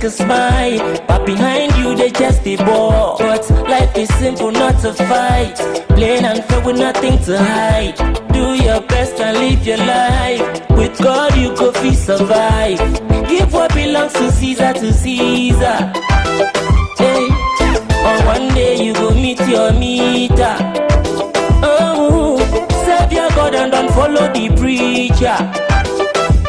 make a smile, but behind you they just a ball. But life is simple, not a fight. Plain and fair with nothing to hide. Do your best and live your life. With God you go free survive. Give what belongs to Caesar to Caesar. Hey, on one day you go meet your meter. Oh, serve your God and don't follow the preacher.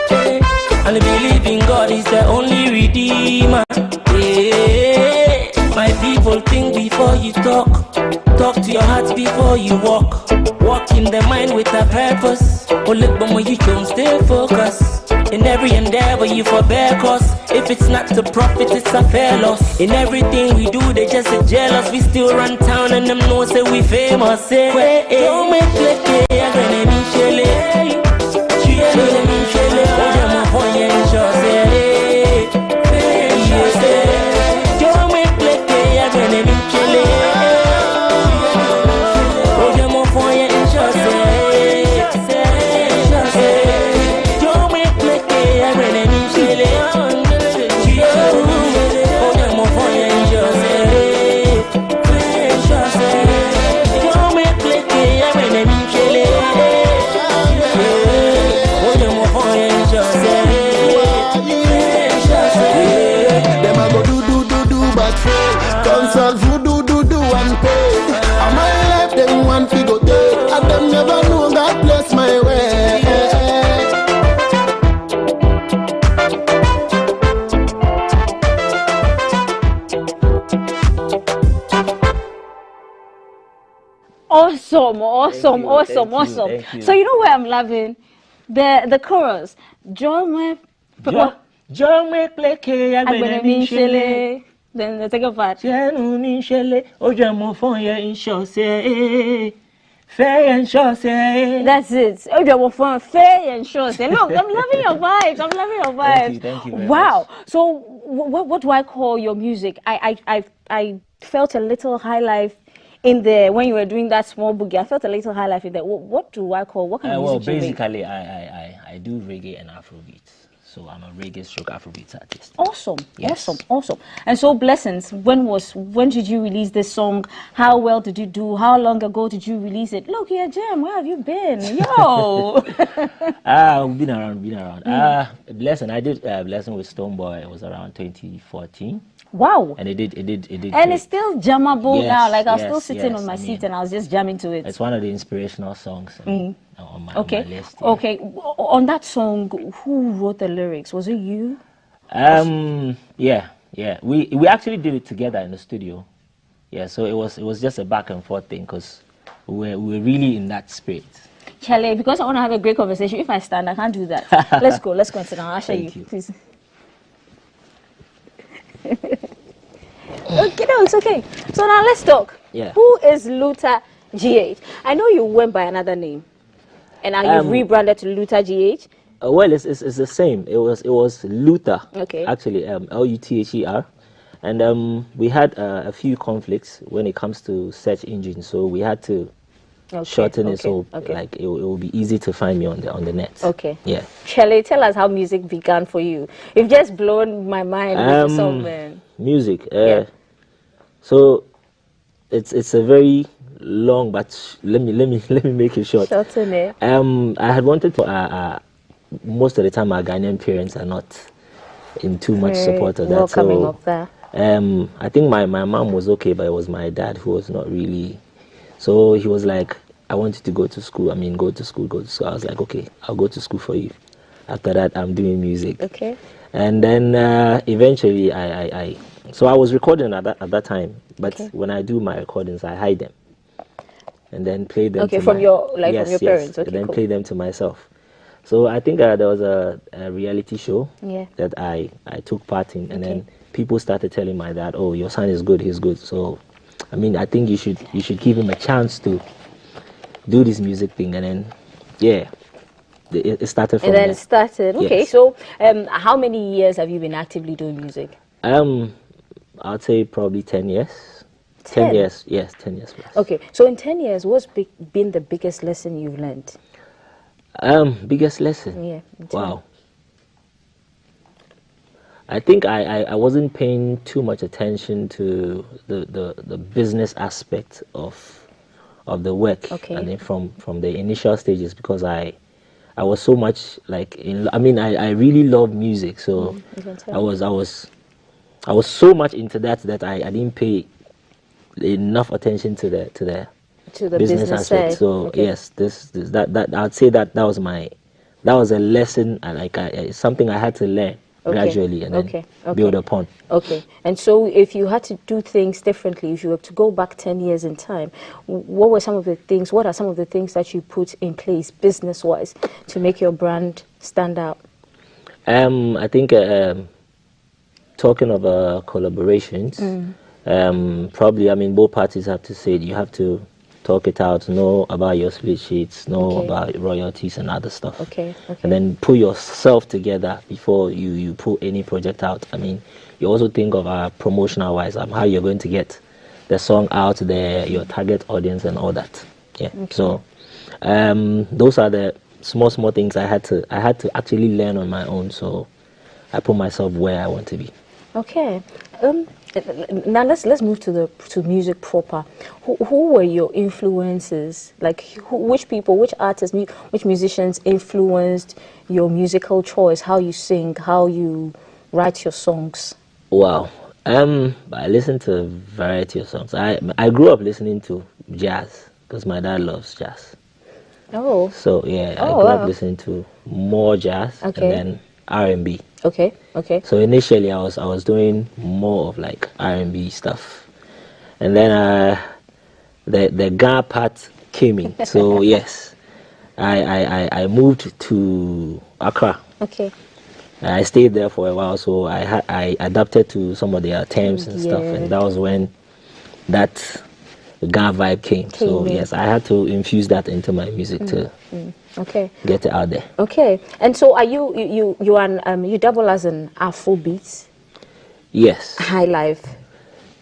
Hey, and believe in God is the only redeemer. Hey, my people, think before you talk. Talk to your heart before you walk. Walk in the mind with a purpose. When you don't stay focused. In every endeavor you forbear, cause if it's not the profit, it's a fair loss. In everything we do, they just a jealous. We still run town and them know say we famous. Don't make like Awesome. So you know where I'm loving? The chorus. Then the second part. That's it. Look, I'm loving your vibes. Thank you very wow. much. So what do I call your music? I felt a little high life in there when you were doing that small boogie. I felt a little high life in there. What do I call? What kind of music well, do you make? basically, I do reggae and Afrobeat. So I'm a reggae stroke Afrobeat artist. Awesome, Yes. awesome. And so, Blessings, when did you release this song? How well did you do? How long ago did you release it? Look, yeah, Jam, where have you been? Yo! I've been around. Blessing, I did Blessing with Stoneboy. It was around 2014. Wow. And it did. And it's still jammable now. Like I was still yes, sitting on my seat and I was just jamming to it. It's one of the inspirational songs on my list. Yeah. Okay. On that song, who wrote the lyrics? Was it you? Yeah. We actually did it together in the studio. Yeah. So it was just a back and forth thing because we were really in that spirit. Charlie, because I want to have a great conversation. If I stand, I can't do that. Let's go and sit down. I'll show you, please. Okay, no, it's okay. So now let's talk. Yeah. Who is Luta GH? I know you went by another name, and now you've rebranded to Luta GH. Well, it's the same. It was Luta. Okay. Actually, Luther, and we had a few conflicts when it comes to search engines, so we had to shorten it so like it will be easy to find me on the net. Okay. Yeah. Shelley, tell us how music began for you. You've just blown my mind with the song, man. Music. So it's a very long, but let me make it short. Shorten it. I had wanted to. Most of the time, our Ghanaian parents are not in too much support of that. Welcoming of that. I think my mom was okay, but it was my dad who was not really. So he was like, I want you to go to school. Go to school. I was like, okay, I'll go to school for you. After that, I'm doing music. Okay. And then eventually, so I was recording at that time. But when I do my recordings, I hide them. And then play them. Okay, from your parents. Okay, and then play them to myself. So I think there was a reality show that I took part in, and then people started telling my dad, "Oh, your son is good. He's good." So, I think you should give him a chance to do this music thing, and then it started from there. And then it started. Okay, yes. So how many years have you been actively doing music? I'd say probably 10 years. 10 years, yes, 10 years plus. Okay, so in 10 years, what's been the biggest lesson you've learned? Biggest lesson? Yeah. Wow. I think I wasn't paying too much attention to the business aspect of the work. Okay. And then from the initial stages, because I was so much like I really love music, so you can tell. I was so much into that I didn't pay enough attention to the business aspect. side. So Okay. yes, this that I'd say that was a lesson, and it's something I had to learn gradually and then build upon. Okay. And so if you had to do things differently, if you were to go back 10 years in time, what are some of the things that you put in place business-wise to make your brand stand out? I think talking of collaborations, probably, both parties have to say it. You have to talk it out, know about your split sheets, know about royalties and other stuff. Okay. And then put yourself together before you put any project out. You also think of promotional wise, how you're going to get the song out there, your target audience and all that. Yeah. Okay. So those are the small things I had to actually learn on my own. So I put myself where I want to be. Okay. Now let's move to music proper. Who were your influences? Like which people, which artists, which musicians influenced your musical choice? How you sing, how you write your songs? Wow. I listen to a variety of songs. I grew up listening to jazz because my dad loves jazz. Oh. So yeah, I grew up listening to more jazz and then R&B. Okay. So initially I was doing more of like R&B stuff, and then the Ga part came in. So yes, I moved to Accra. Okay. I stayed there for a while, so I adapted to some of their terms and stuff, and that was when that Ga vibe came. So yes, I had to infuse that into my music to get it out there. Okay. And so are you double as an Afrobeat? Yes. High life.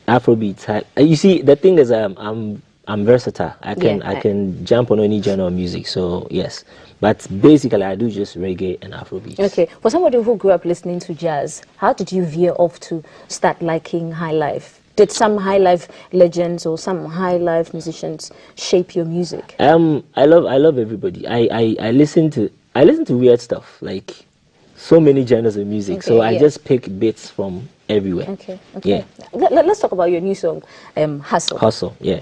Afrobeat. You see, the thing is, I'm versatile. I can jump on any genre of music. So yes, but basically I do just reggae and Afrobeat. Okay. For somebody who grew up listening to jazz, how did you veer off to start liking high life? Did some high life legends or some high life musicians shape your music? I love everybody. I listen to weird stuff, like so many genres of music. So I just pick bits from everywhere. Okay. Yeah. Let's talk about your new song, Hustle. Hustle, yeah.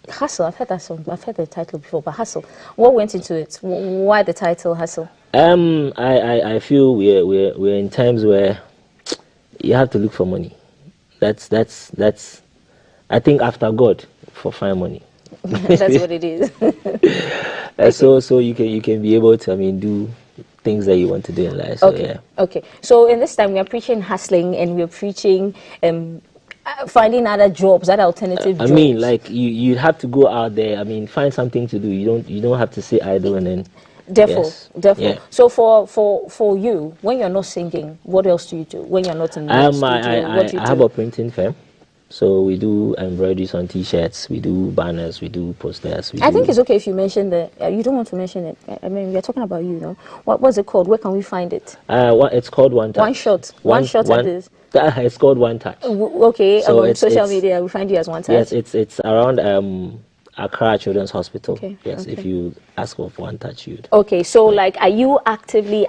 Hustle, I've heard that song. I've heard the title before, but Hustle. What went into it? Why the title Hustle? I feel we're in times where you have to look for money. That's I think after God for find money. That's what it is. So you can be able to do things that you want to do in life. So, Okay. So in this time we are preaching hustling and we are preaching finding other jobs, other alternative jobs. Like you have to go out there. Find something to do. You don't have to sit idle and then. Therefore. Yeah. So for you, when you're not singing, what else do you do? When you're not in the studio, what do you do? I have a printing firm, so we do embroideries on T-shirts, we do banners, we do posters. I think it's okay if you mention you don't want to mention it. We're talking about you, no? What's it called? Where can we find it? It's called One Touch. One Shot. One Shot at this. It's called One Touch. Okay, so on social media, we find you as One Touch. Yes, it's around Accra Children's Hospital. Okay. Yes, if you ask for One Touch, you'd. Okay, so like, are you actively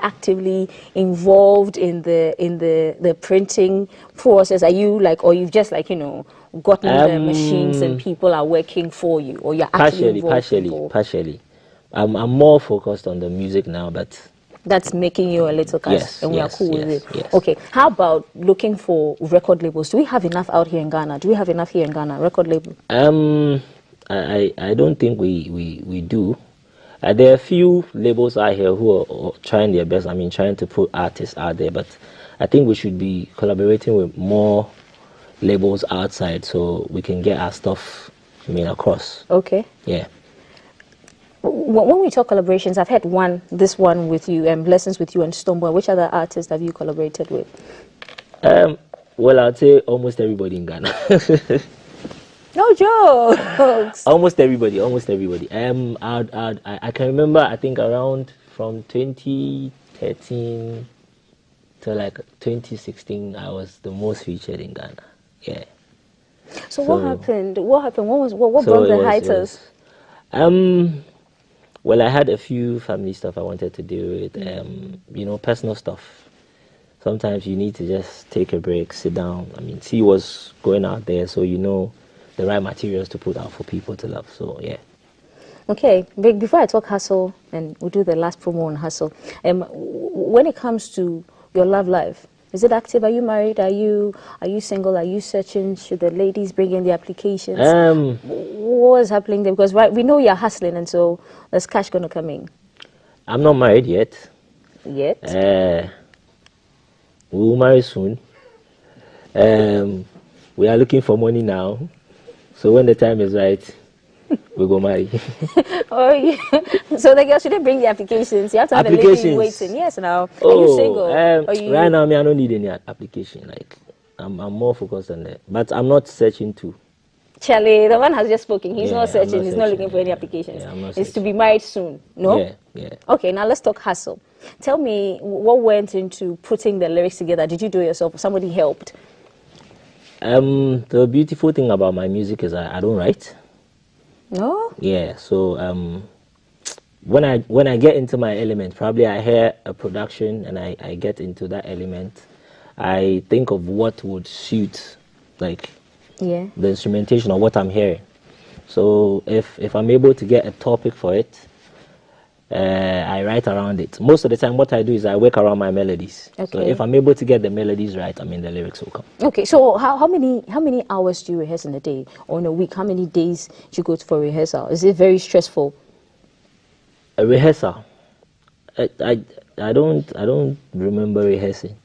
involved in the printing process? Are you like, or you've just like gotten the machines and people are working for you, or you're actually partially. I'm more focused on the music now, but that's making you a little cash, and we are cool with it. Yes. Okay, how about looking for record labels? Do we have enough out here in Ghana? Do we have enough here in Ghana, record label? I don't think we do. There are a few labels out here who are trying their best. Trying to put artists out there, but I think we should be collaborating with more labels outside so we can get our stuff across. Okay. Yeah. When we talk collaborations, I've had this one with you, Blessings with you and Stoneboy. Which other artists have you collaborated with? Well, I'd say almost everybody in Ghana. No jokes. Almost everybody. I can remember. I think around from 2013 till like 2016, I was the most featured in Ghana. Yeah. So what happened? What happened? What So brought it the was- it hiatus? was- Well, I had a few family stuff I wanted to deal with. You know, personal stuff. Sometimes you need to just take a break, sit down. I mean, see what's going out there, so you know the right materials to put out for people to love. So yeah. Okay, before I talk hustle, and we'll do the last promo on hustle, when it comes to your love life, is it active? Are you married? Are you single? Are you searching? Should the ladies bring in the applications? What is happening there? Because we know you're hustling, and so there's cash going to come in. I'm not married yet. Yet? We will marry soon. We are looking for money now. So when the time is right, we go marry. Oh, yeah. So the girl shouldn't bring the applications. You have to have a lady waiting. Yes, now. Are you single? Right now, I don't need any application. Like, I'm more focused on that. But I'm not searching too. Charlie, the one has just spoken. He's not searching. Not He's not looking for any applications. Yeah, I'm not it's to be married soon. No? Yeah. Okay, now let's talk hustle. Tell me what went into putting the lyrics together. Did you do it yourself or somebody helped? The beautiful thing about my music is I don't write. No? Yeah, so when I get into my element, probably I hear a production and I get into that element. I think of what would suit, like, the instrumentation of what I'm hearing. So if I'm able to get a topic for it, I write around it. Most of the time, what I do is I work around my melodies. Okay. So if I'm able to get the melodies right, I mean the lyrics will come. Okay, so how many hours do you rehearse in a day or in a week? How many days do you go for rehearsal? Is it very stressful? A rehearsal, I don't remember rehearsing.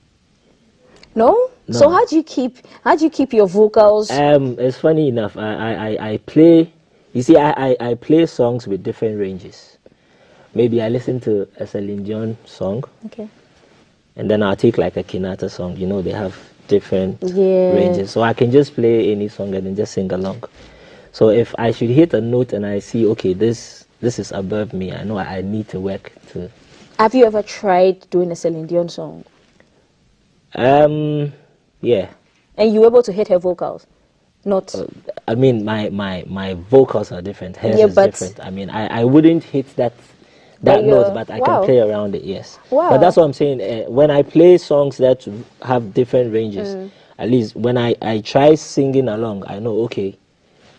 No? So how do you keep your vocals? It's funny enough. I play. You see, I play songs with different ranges. Maybe I listen to a Celine Dion song. Okay. And then I'll take like a Kinata song. You know, they have different ranges. So I can just play any song and then just sing along. So if I should hit a note and I see, okay, this is above me, I know I need to work to. Have you ever tried doing a Celine Dion song? Yeah. And you were able to hit her vocals? Not. I mean, my vocals are different. Hers is different. I mean, I wouldn't hit that note, but I can play around it. Yes. Wow. But that's what I'm saying. When I play songs that have different ranges, at least when I try singing along, I know, okay,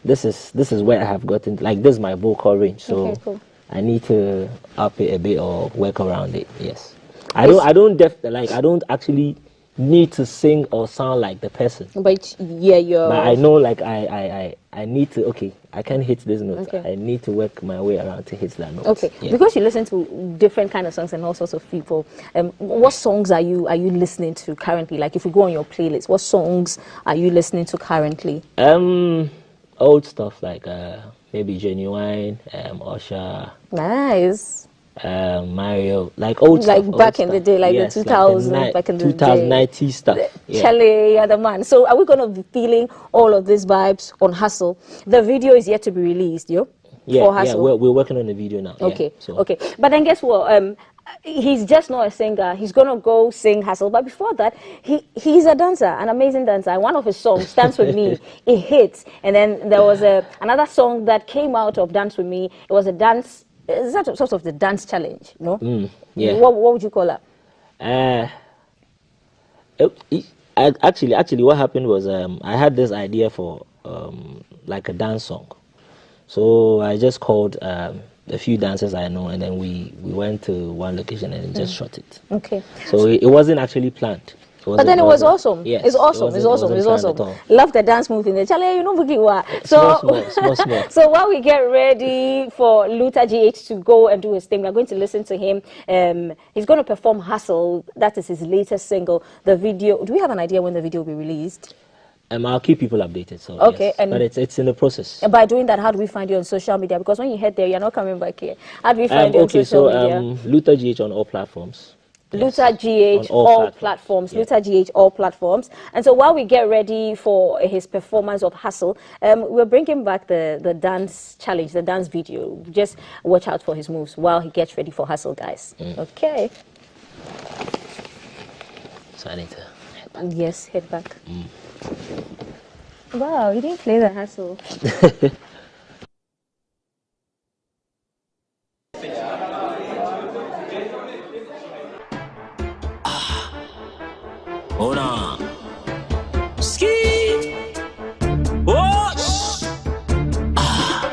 this is where I have gotten. Like, this is my vocal range. So okay, cool. I need to up it a bit or work around it. Yes. I don't actually need to sing or sound like the person. But yeah, But I know, like, I need to. Okay, I can hit this note. Okay. I need to work my way around to hit that note. Okay, because you listen to different kind of songs and all sorts of people. What songs are you listening to currently? Like, if you go on your playlist, what songs are you listening to currently? Old stuff like maybe Genuine, Usher. Nice. Mario, like old like stuff, back old in the stuff. day, like Yes, the 2000s, back in the 2090 day. stuff. Yeah. Charlie, you're the man. So are we going to be feeling all of these vibes on Hustle? The video is yet to be released, for Hustle. Yeah, we're working on the video now. Okay, so. okay. But then guess what? He's just not a singer. He's going to go sing Hustle. But before that, he's a dancer, an amazing dancer. One of his songs, Dance With Me, it hits. And then there was another song that came out of Dance With Me. It was a dance. Is that sort of the dance challenge, no? Yeah. What would you call that? Actually, what happened was I had this idea for like a dance song. So I just called a few dancers I know, and then we went to one location and just shot it. Okay. So it wasn't actually planned. But then it was awesome. Yes, it's awesome. It's awesome. Love the dance move in there. Charlie, you know Boogie. Small. So while we get ready for Luta GH to go and do his thing, we're going to listen to him. He's going to perform Hustle. That is his latest single. The video. Do we have an idea when the video will be released? I'll keep people updated. So okay, yes. But it's in the process. And by doing that, how do we find you on social media? Because when you head there, you're not coming back here. How do we find you on social media? Luta GH on all platforms. Luta GH, all platforms. Yeah. Luta GH, all platforms. And so while we get ready for his performance of Hustle, we're bringing back the dance challenge, the dance video. Just watch out for his moves while he gets ready for Hustle, guys. Okay. So I need to head back. Yes, head back. Wow, you didn't play the hustle. Hold on. Ski. Oh.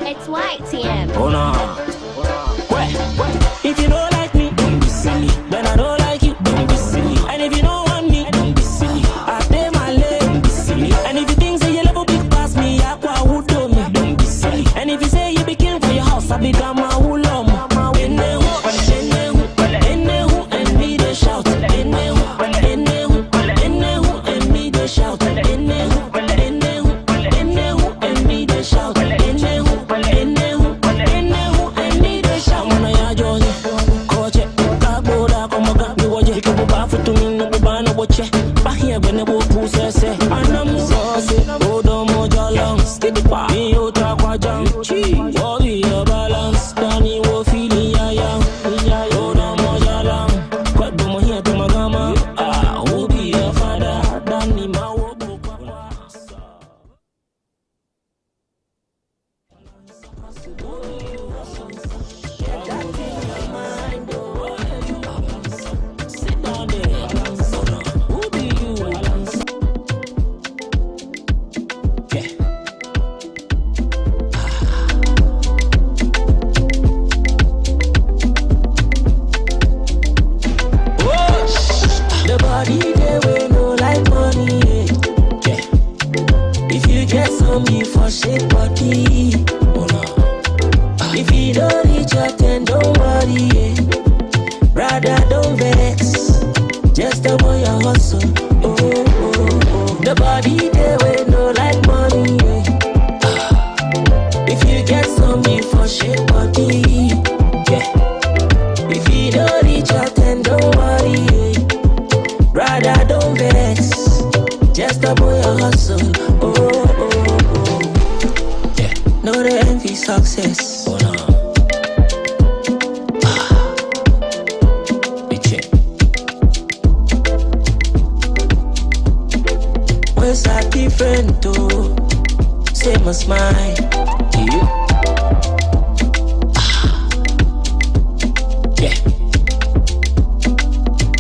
It's YTM. Hold on. If you don't like me, don't be silly. Then I don't like you, don't be silly. And if you don't want me, don't be silly. I stay my leg, don't be silly. And if you think say you level big past me, I who do me, don't be silly. And if you say you begin for your house, I become my wulom. And me they shout. And me they shout. And me they shout. If you don't reach your 10, don't worry, brother, don't vex. Just a boy a hustle. The body they way no like money. If you get some for shit body, if you don't reach your 10, don't worry, brother, don't vex. Just a boy a hustle. No they envy success. Ways are different too, same as mine.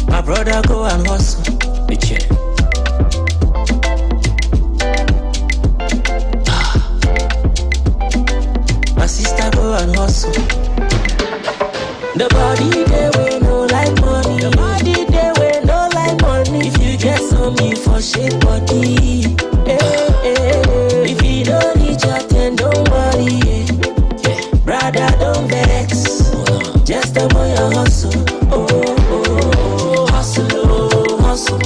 My brother go and hustle. My sister go and hustle. The body they way no like money. The body they way no like money. If you get some for shape body, if you don't reach your 10, don't worry, brother, don't vex. Just a boy a hustle. Hustle, hustle.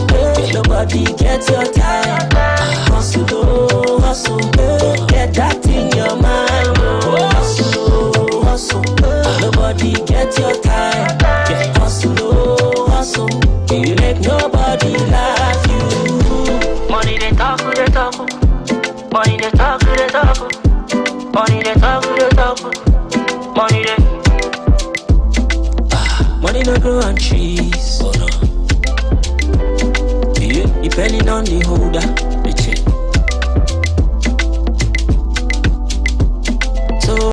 Nobody gets your time. Hustle, hustle. Get that in your mind. Hustle, hustle. Nobody gets your time. Hustle, hustle. You make nobody laugh you. Money they talk, they talk. Money they talk, they talk. Money they talk, they talk. Money they. Money no grow on trees. Depending on the holder.